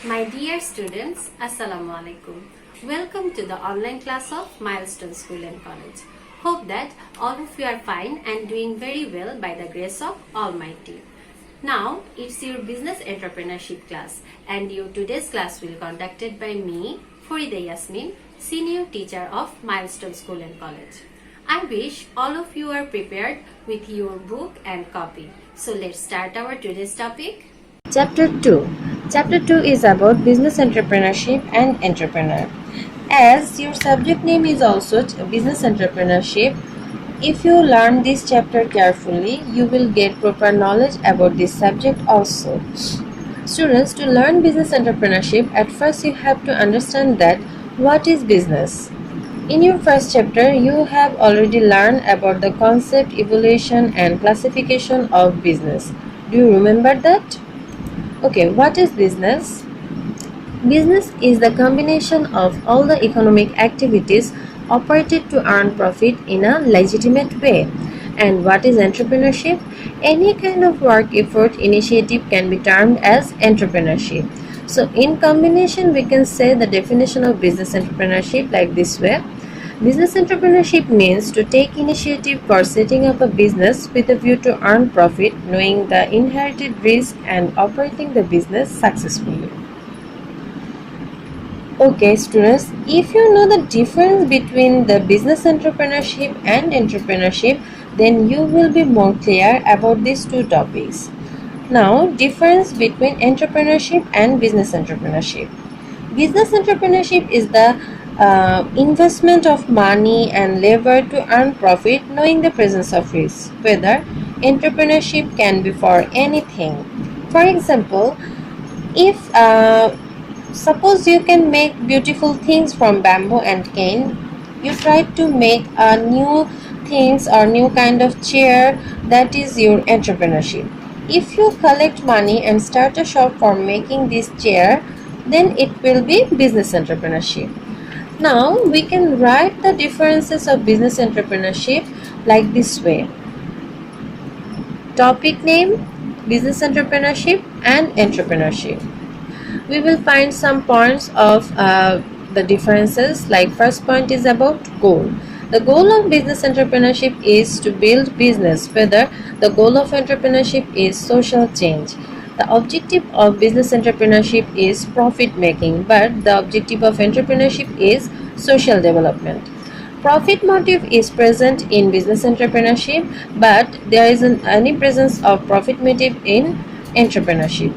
My dear students, Assalamu alaikum. Welcome to the online class of Milestone School and College. Hope that all of you are fine and doing very well by the grace of Almighty. Now, it's your business entrepreneurship class and your today's class will be conducted by me, Farida Yasmin, senior teacher of Milestone School and College. I wish all of you are prepared with your book and copy. So let's start our today's topic. Chapter 2. Chapter 2 is about business entrepreneurship and entrepreneur. As your subject name is also business entrepreneurship, if you learn this chapter carefully, you will get proper knowledge about this subject also. Students, to learn business entrepreneurship, at first you have to understand that what is business. In your first chapter, you have already learned about the concept, evaluation and classification of business. Do you remember that? Okay, what is business? Business is the combination of all the economic activities operated to earn profit in a legitimate way. And what is entrepreneurship? Any kind of work, effort, initiative can be termed as entrepreneurship. So in combination, we can say the definition of business entrepreneurship like this way. Business entrepreneurship means to take initiative for setting up a business with a view to earn profit, knowing the inherited risk and operating the business successfully. Okay students, if you know the difference between the business entrepreneurship and entrepreneurship, then you will be more clear about these two topics. Now, difference between entrepreneurship and business entrepreneurship. Business entrepreneurship is the investment of money and labor to earn profit, knowing the presence of risk. Whether entrepreneurship can be for anything. For example, if suppose you can make beautiful things from bamboo and cane, you try to make new things or new kind of chair, that is your entrepreneurship. If you collect money and start a shop for making this chair, then it will be business entrepreneurship. Now we can write the differences of business entrepreneurship like this way. Topic name: business entrepreneurship and entrepreneurship. We will find some points of the differences. Like first point is about goal. The goal of business entrepreneurship is to build business, whether the goal of entrepreneurship is social change. The objective of business entrepreneurship is profit making, but the objective of entrepreneurship is social development. Profit motive is present in business entrepreneurship, but there isn't any presence of profit motive in entrepreneurship.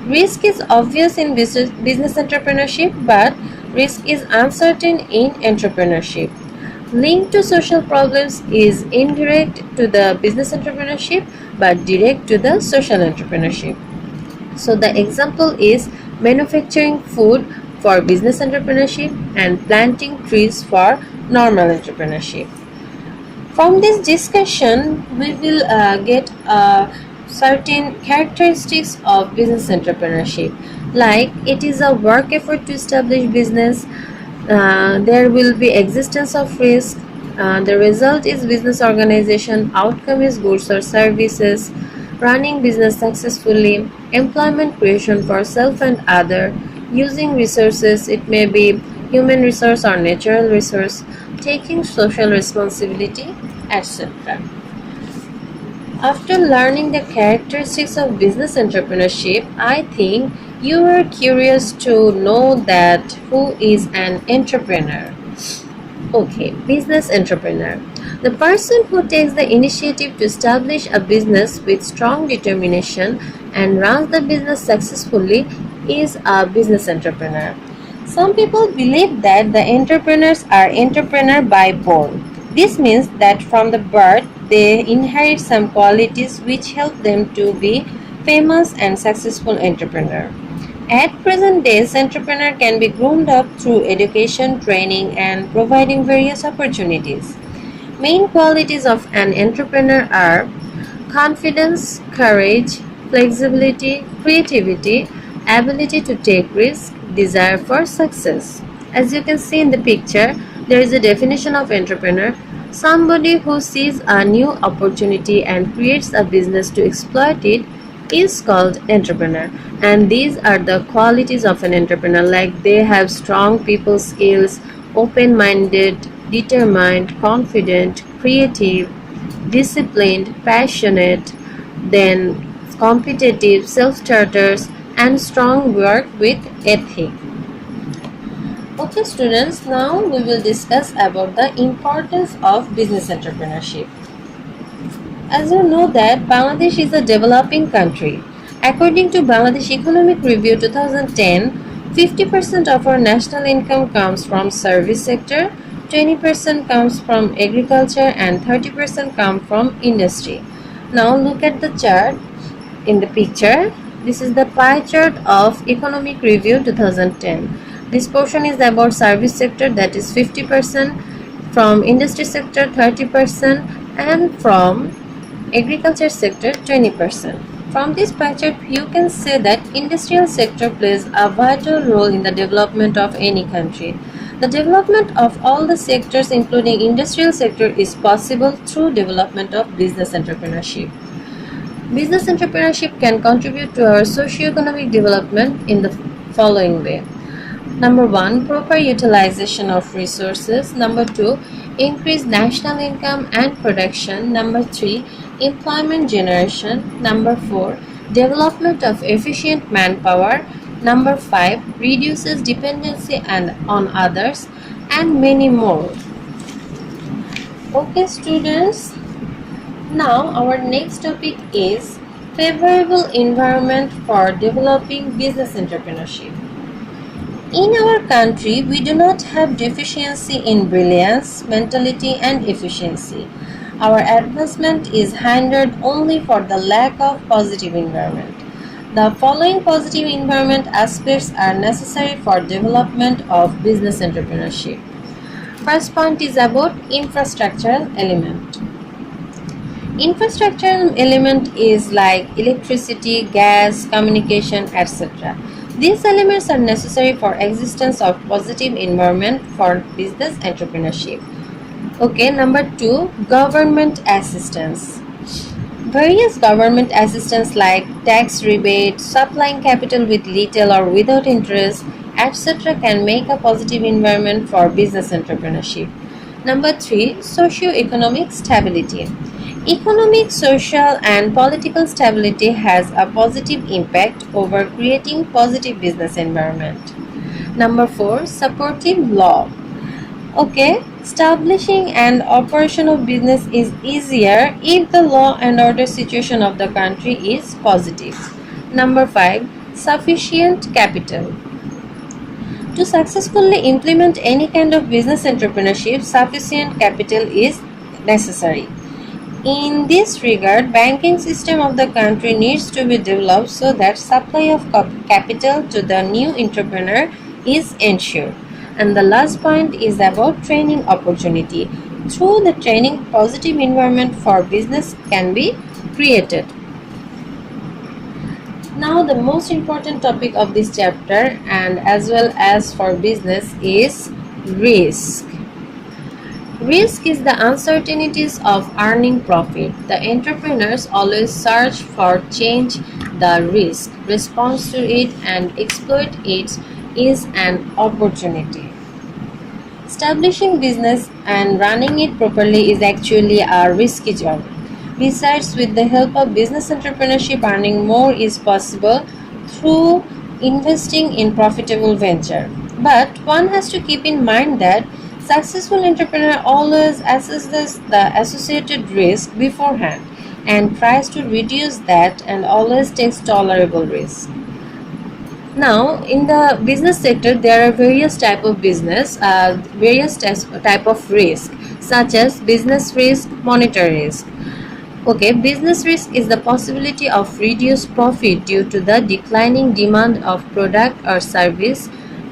Risk is obvious in business entrepreneurship, but risk is uncertain in entrepreneurship. Link to social problems is indirect to the business entrepreneurship, but direct to the social entrepreneurship. So the example is manufacturing food for business entrepreneurship and planting trees for normal entrepreneurship. From this discussion, we will get certain characteristics of business entrepreneurship, like it is a work effort to establish business, there will be existence of risk, the result is business organization, outcome is goods or services, running business successfully, employment creation for self and other, using resources, it may be human resource or natural resource, taking social responsibility, etc. After learning the characteristics of business entrepreneurship, I think you are curious to know that who is an entrepreneur. Okay, business entrepreneur. The person who takes the initiative to establish a business with strong determination and runs the business successfully is a business entrepreneur. Some people believe that the entrepreneurs are entrepreneur by born. This means that from the birth they inherit some qualities which help them to be famous and successful entrepreneur. At present days, entrepreneur can be groomed up through education, training and providing various opportunities. Main qualities of an entrepreneur are confidence, courage, flexibility, creativity, ability to take risks, desire for success. As you can see in the picture, there is a definition of entrepreneur: somebody who sees a new opportunity and creates a business to exploit it is called entrepreneur. And these are the qualities of an entrepreneur, like they have strong people skills, open-minded, determined, confident, creative, disciplined, passionate, then competitive, self-starters, and strong work with ethic. Okay students, now we will discuss about the importance of business entrepreneurship. As you know that Bangladesh is a developing country. According to Bangladesh Economic Review 2010, 50% of our national income comes from service sector, 20% comes from agriculture, and 30% come from industry. Now look at the chart in the picture. This is the pie chart of Economic Review 2010. This portion is about service sector, that is 50%, from industry sector 30%, and from agriculture sector 20%. From this pie chart, you can say that industrial sector plays a vital role in the development of any country. The development of all the sectors including industrial sector is possible through development of business entrepreneurship. Business entrepreneurship can contribute to our socio-economic development in the following way. Number 1, proper utilization of resources. Number 2, increase national income and production. Number 3, employment generation. Number 4, development of efficient manpower. Number 5, reduces dependency on others, and many more. Okay students, now our next topic is favorable environment for developing business entrepreneurship. In our country, we do not have deficiency in brilliance, mentality, and efficiency. Our advancement is hindered only for the lack of positive environment. The following positive environment aspects are necessary for development of business entrepreneurship. First point is about infrastructural element. Infrastructural element is like electricity, gas, communication, etc. These elements are necessary for existence of positive environment for business entrepreneurship. Okay, number 2, government assistance. Various government assistance like tax rebate, supplying capital with little or without interest, etc. can make a positive environment for business entrepreneurship. Number 3, socio-economic stability. Economic, social, and political stability has a positive impact over creating positive business environment. Number 4, supportive law. Okay, establishing and operation of business is easier if the law and order situation of the country is positive. Number 5, sufficient capital. To successfully implement any kind of business entrepreneurship, sufficient capital is necessary. In this regard, banking system of the country needs to be developed so that supply of capital to the new entrepreneur is ensured. And the last point is about training opportunity. Through the training, positive environment for business can be created. Now the most important topic of this chapter and as well as for business is risk. Risk is the uncertainties of earning profit. The entrepreneurs always search for change the risk, response to it, and exploit it is an opportunity. Establishing business and running it properly is actually a risky job. Besides, with the help of business entrepreneurship, earning more is possible through investing in profitable venture. But one has to keep in mind that successful entrepreneur always assesses the associated risk beforehand and tries to reduce that and always takes tolerable risk. Now, in the business sector, there are various type of business, various type of risk, such as business risk, monetary risk. Okay, business risk is the possibility of reduced profit due to the declining demand of product or service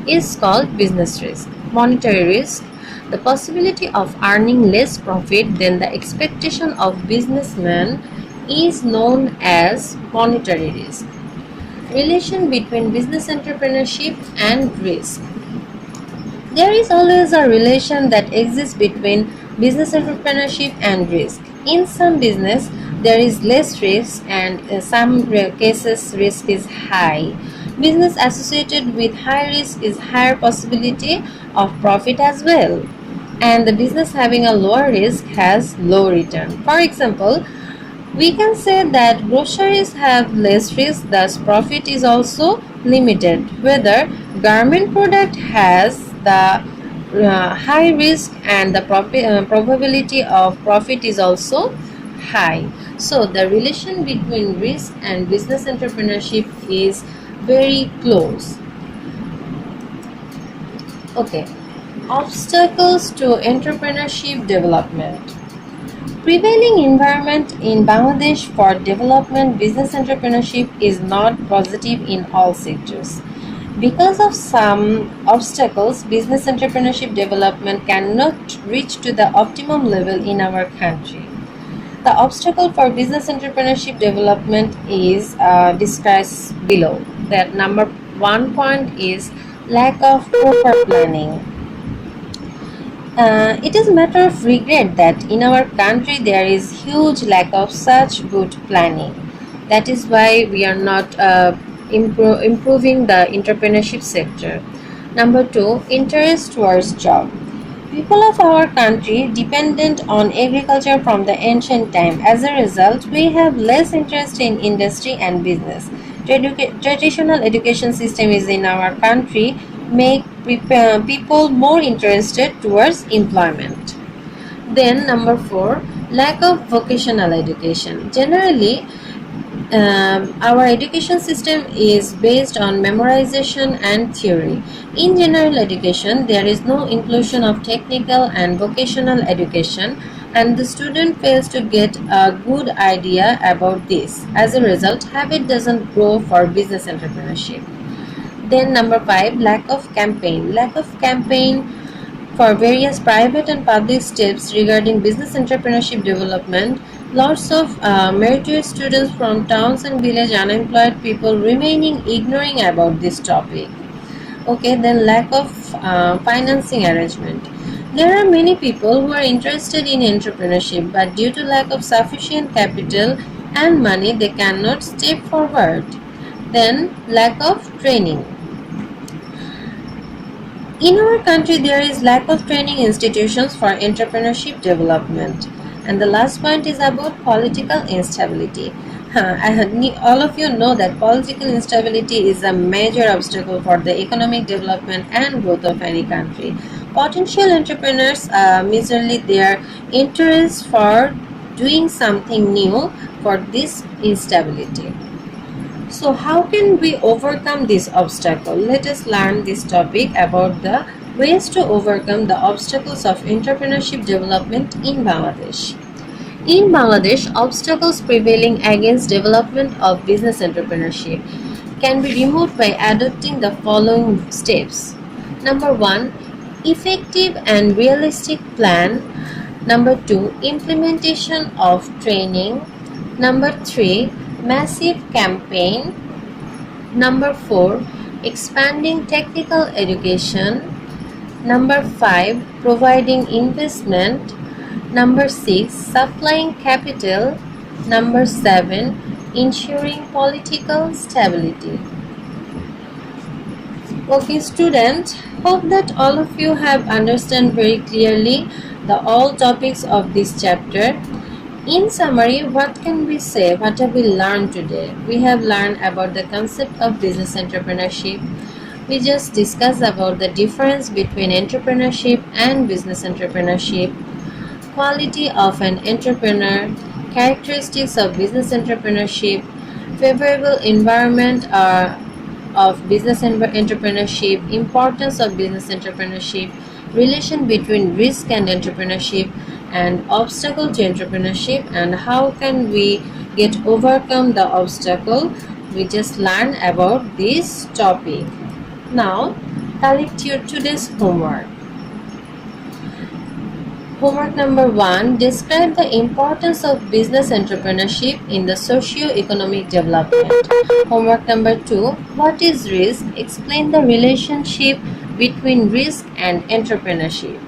is called business risk. Monetary risk, the possibility of earning less profit than the expectation of businessman is known as monetary risk. Relation between business entrepreneurship and risk. There is always a relation that exists between business entrepreneurship and risk. In some business, there is less risk, and some cases risk is high. Business associated with high risk is higher possibility of profit as well, and the business having a lower risk has low return. For example, we can say that groceries have less risk, thus profit is also limited. Whether garment product has the high risk, and the probability of profit is also high. So the relation between risk and business entrepreneurship is very close. Okay, obstacles to entrepreneurship development. Prevailing environment in Bangladesh for development business entrepreneurship is not positive in all sectors. Because of some obstacles, business entrepreneurship development cannot reach to the optimum level in our country. The obstacle for business entrepreneurship development is described below. That number 1 point is lack of proper planning. It is a matter of regret that in our country there is huge lack of such good planning. That is why we are not improving the entrepreneurship sector. Number 2, interest towards job. People of our country dependent on agriculture from the ancient time. As a result, we have less interest in industry and business. Traditional education system is in our country make people more interested towards employment. Then number 4, lack of vocational education. Generally, our education system is based on memorization and theory. In general education, there is no inclusion of technical and vocational education, and the student fails to get a good idea about this. As a result, habit doesn't grow for business entrepreneurship. Then number 5, lack of campaign. Lack of campaign for various private and public steps regarding business entrepreneurship development. Lots of meritorious students from towns and village, unemployed people remaining ignoring about this topic. Okay, then lack of financing arrangement. There are many people who are interested in entrepreneurship, but due to lack of sufficient capital and money, they cannot step forward. Then lack of training. In our country, there is lack of training institutions for entrepreneurship development. And the last point is about political instability. All of you know that political instability is a major obstacle for the economic development and growth of any country. Potential entrepreneurs miserly their interest for doing something new for this instability. So how can we overcome this obstacle? Let us learn this topic about the ways to overcome the obstacles of entrepreneurship development in Bangladesh. In Bangladesh, obstacles prevailing against development of business entrepreneurship can be removed by adopting the following steps. Number 1, effective and realistic plan. Number 2, implementation of training. Number 3, massive campaign. Number 4, expanding technical education. Number 5, providing investment. Number 6, supplying capital. Number 7, ensuring political stability. Okay, students, hope that all of you have understand very clearly the all topics of this chapter. In summary, what can we say? What have we learned today? We have learned about the concept of business entrepreneurship. We just discussed about the difference between entrepreneurship and business entrepreneurship, quality of an entrepreneur, characteristics of business entrepreneurship, favorable environment of business entrepreneurship, importance of business entrepreneurship, relation between risk and entrepreneurship, and obstacle to entrepreneurship, and how can we get overcome the obstacle. We just learned about this topic. Now, collect your today's homework. Homework number 1, describe the importance of business entrepreneurship in the socio-economic development. Homework number 2, what is risk? Explain the relationship between risk and entrepreneurship.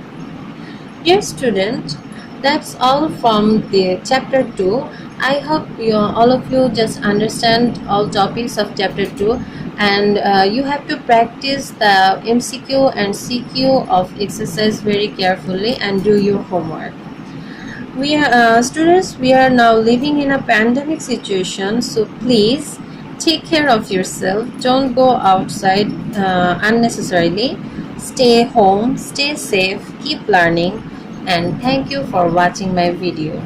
Dear student, That's all from the chapter 2. I hope all of you just understand all topics of chapter 2, and you have to practice the MCQ and CQ of exercise very carefully and do your homework. We are students, we are now living in a pandemic situation, so please take care of yourself. Don't go outside unnecessarily. Stay home, stay safe, keep learning, and thank you for watching my video.